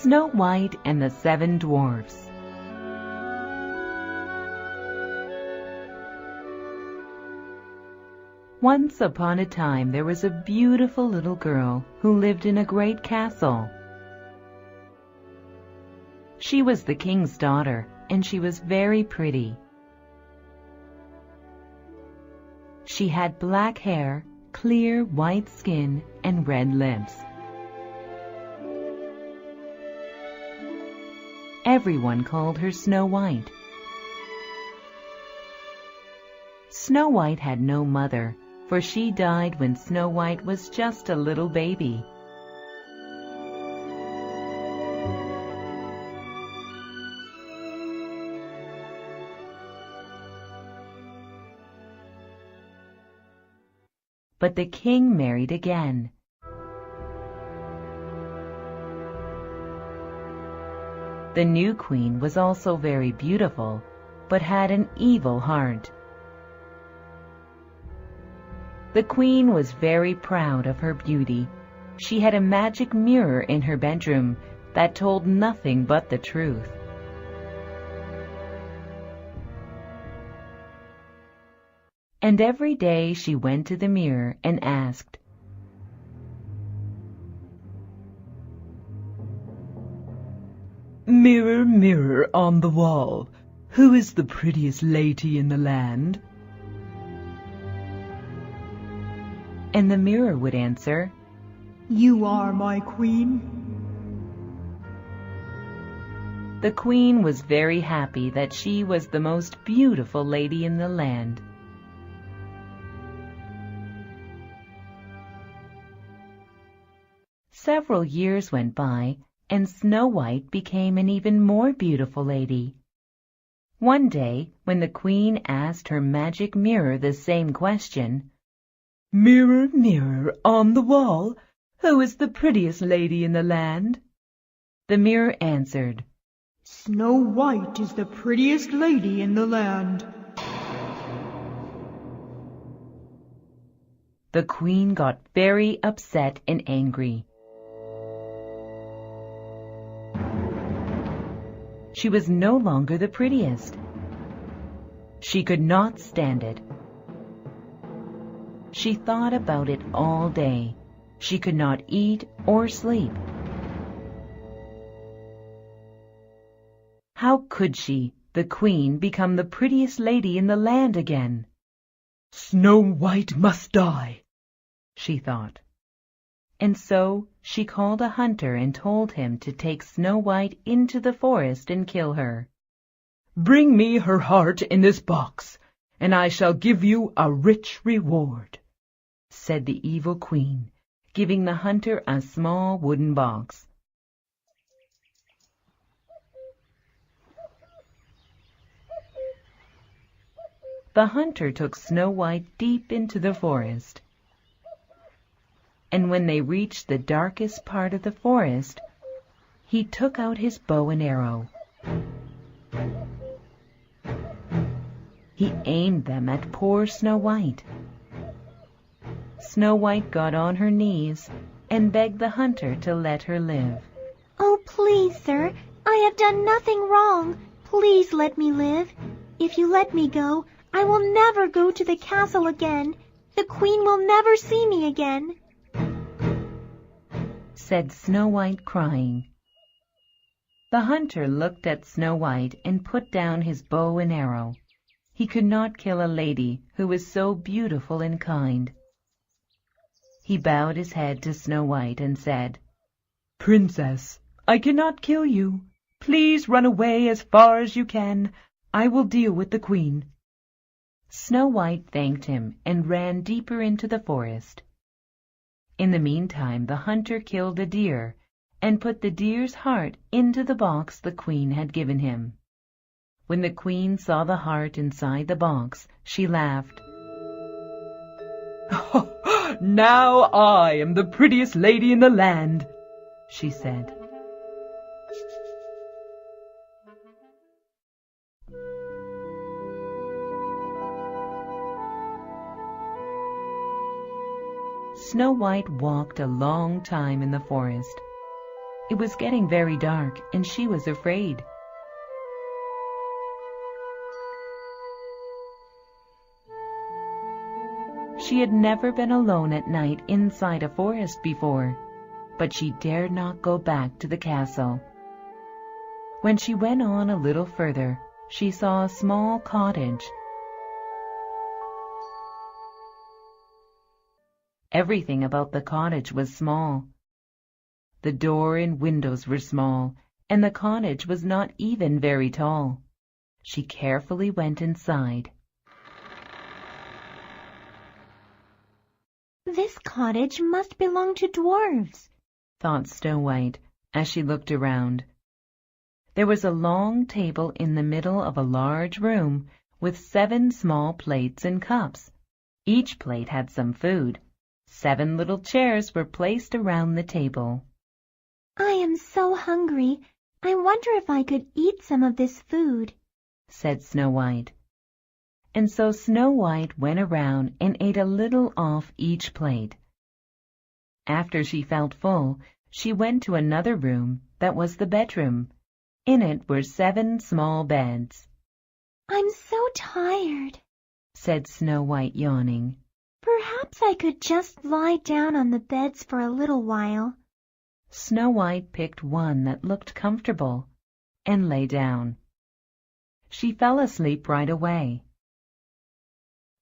Snow White and the Seven Dwarfs. Once upon a time there was a beautiful little girl who lived in a great castle. She was the king's daughter, and she was very pretty. She had black hair, clear white skin, and red lips. Everyone called her Snow White. Snow White had no mother, for she died when Snow White was just a little baby. But the king married again. The new queen was also very beautiful, but had an evil heart. The queen was very proud of her beauty. She had a magic mirror in her bedroom that told nothing but the truth. And every day she went to the mirror and asked, "Mirror, mirror on the wall, who is the prettiest lady in the land?" And the mirror would answer, "You are my queen." The queen was very happy that she was the most beautiful lady in the land. Several years went by, and Snow White became an even more beautiful lady. One day, when the queen asked her magic mirror the same question, "Mirror, mirror on the wall, who is the prettiest lady in the land?" the mirror answered, "Snow White is the prettiest lady in the land." The queen got very upset and angry. She was no longer the prettiest. She could not stand it. She thought about it all day. She could not eat or sleep. How could she, the queen, become the prettiest lady in the land again? "Snow White must die," she thought. And so she called a hunter and told him to take Snow White into the forest and kill her. "Bring me her heart in this box, and I shall give you a rich reward," said the evil queen, giving the hunter a small wooden box. The hunter took Snow White deep into the forest. And when they reached the darkest part of the forest, he took out his bow and arrow. He aimed them at poor Snow White. Snow White got on her knees and begged the hunter to let her live. "Oh, please, sir, I have done nothing wrong. Please let me live. If you let me go, I will never go to the castle again. The queen will never see me again," said Snow White, crying. The hunter looked at Snow White and put down his bow and arrow. He could not kill a lady who was so beautiful and kind. He bowed his head to Snow White and said, "Princess, I cannot kill you. Please run away as far as you can. I will deal with the queen." Snow White thanked him and ran deeper into the forest. In the meantime, the hunter killed a deer and put the deer's heart into the box the queen had given him. When the queen saw the heart inside the box, she laughed. "Now I am the prettiest lady in the land," she said. Snow White walked a long time in the forest. It was getting very dark, and she was afraid. She had never been alone at night inside a forest before, but she dared not go back to the castle. When she went on a little further, she saw a small cottage. Everything about the cottage was small. The door and windows were small, and the cottage was not even very tall. She carefully went inside. This cottage must belong to dwarfs, thought Snow White as she looked around. There was a long table in the middle of a large room with 7 small plates and cups. Each plate had some food. 7 little chairs were placed around the table. I am so hungry. I wonder if I could eat some of this food, said Snow White. And so Snow White went around and ate a little off each plate. After she felt full, she went to another room that was the bedroom. In it were 7 small beds. I'm so tired, said Snow White, yawning. Perhaps I could just lie down on the beds for a little while. Snow White picked one that looked comfortable and lay down. She fell asleep right away.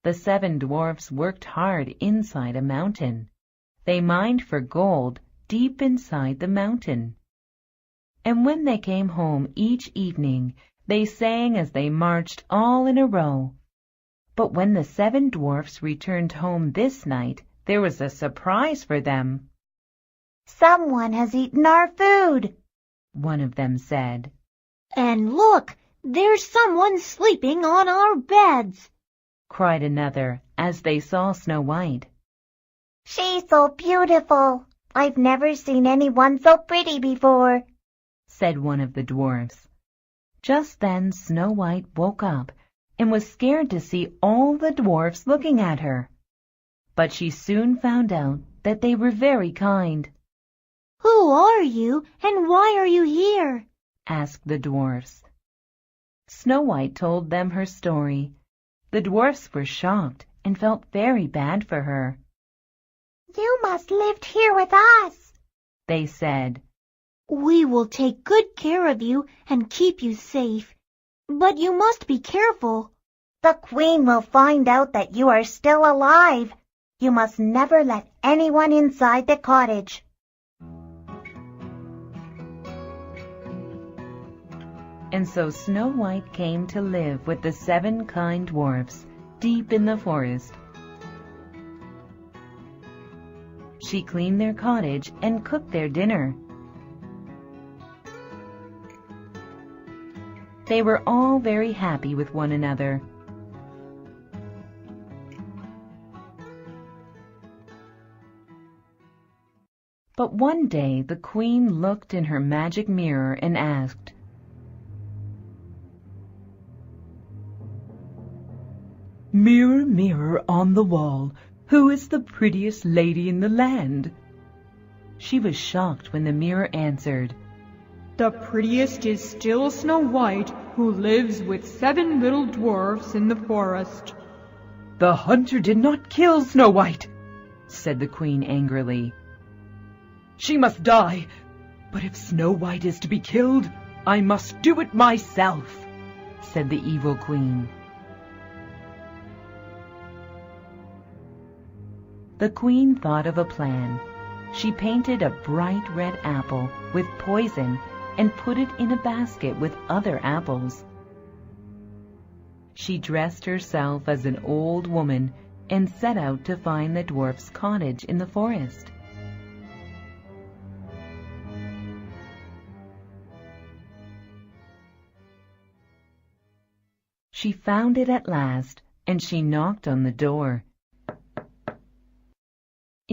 The 7 dwarfs worked hard inside a mountain. They mined for gold deep inside the mountain. And when they came home each evening, they sang as they marched all in a row. But when the 7 dwarfs returned home this night, there was a surprise for them. Someone has eaten our food, one of them said. And look, there's someone sleeping on our beds, cried another as they saw Snow White. She's so beautiful. I've never seen anyone so pretty before, said one of the dwarfs. Just then Snow White woke up and was scared to see all the dwarfs looking at her. But she soon found out that they were very kind. Who are you, and why are you here? asked the dwarfs. Snow White told them her story. The dwarfs were shocked and felt very bad for her. You must live here with us, they said. We will take good care of you and keep you safe. But you must be careful. The queen will find out that you are still alive. You must never let anyone inside the cottage. And so Snow White came to live with the 7 kind dwarfs deep in the forest. She cleaned their cottage and cooked their dinner. They were all very happy with one another. But one day the queen looked in her magic mirror and asked, Mirror, mirror on the wall, who is the prettiest lady in the land? She was shocked when the mirror answered, The prettiest is still Snow White, who lives with 7 little dwarfs in the forest. The hunter did not kill Snow White, said the queen angrily. She must die, but if Snow White is to be killed, I must do it myself, said the evil queen. The queen thought of a plan. She painted a bright red apple with poison and put it in a basket with other apples. She dressed herself as an old woman and set out to find the dwarf's cottage in the forest. She found it at last, and she knocked on the door.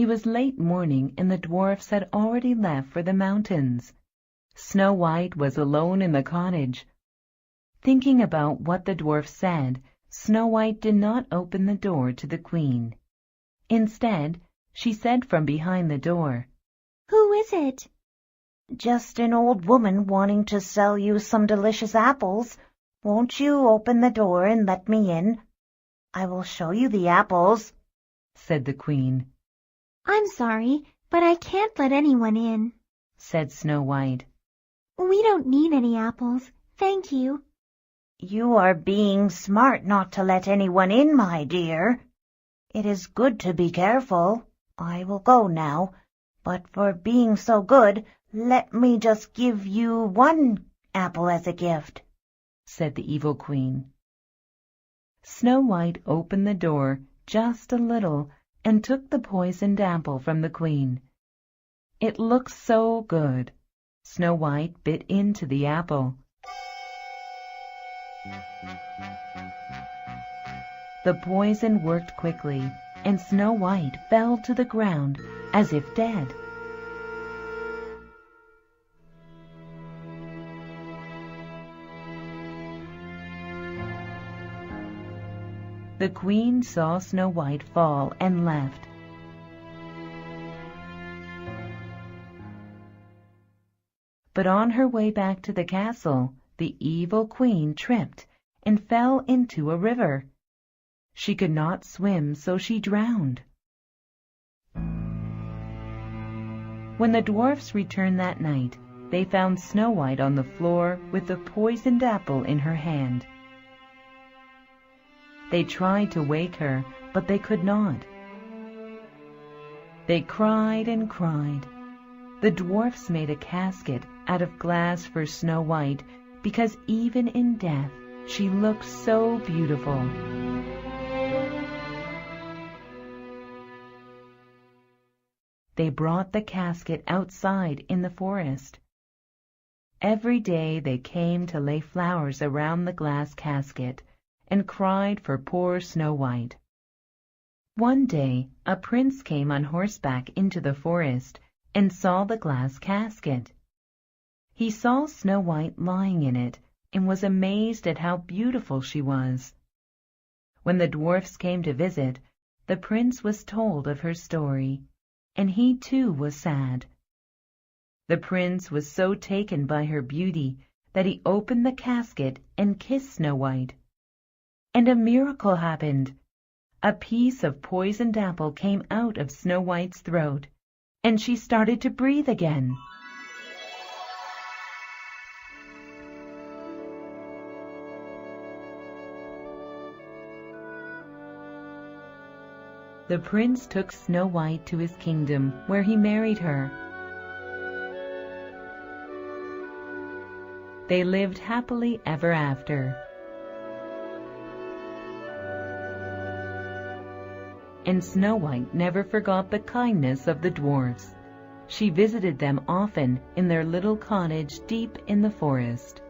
It was late morning, and the dwarfs had already left for the mountains. Snow White was alone in the cottage. Thinking about what the dwarf said, Snow White did not open the door to the queen. Instead, she said from behind the door, Who is it? just an old woman wanting to sell you some delicious apples. Won't you open the door and let me in? I will show you the apples," said the Queen. I'm sorry, but I can't let anyone in, said Snow White. We don't need any apples, thank you. "You are being smart not to let anyone in, my dear. It is good to be careful. I will go now, but for being so good, let me just give you one apple as a gift," said the evil Queen. Snow White opened the door just a little and took the poisoned apple from the Queen. It looked so good. Snow White bit into the apple. The poison worked quickly, and Snow White fell to the ground as if dead. The Queen saw Snow White fall and left. But on her way back to the castle, the evil Queen tripped and fell into a river. She could not swim, so she drowned. When the dwarfs returned that night, they found Snow White on the floor with the poisoned apple in her hand. They tried to wake her, but they could not. They cried and cried. The dwarfs made a casket out of glass for Snow White because even in death she looked so beautiful. They brought the casket outside in the forest. Every day they came to lay flowers around the glass casket and cried for poor Snow White. One day a prince came on horseback into the forest and saw the glass casket. He saw Snow White lying in it and was amazed at how beautiful she was. When the dwarfs came to visit, the prince was told of her story, and he too was sad. The prince was so taken by her beauty that he opened the casket and kissed Snow White. And a miracle happened. A piece of poisoned apple came out of Snow White's throat, and she started to breathe again. The prince took Snow White to his kingdom, where he married her. They lived happily ever after. And Snow White never forgot the kindness of the dwarfs. She visited them often in their little cottage deep in the forest.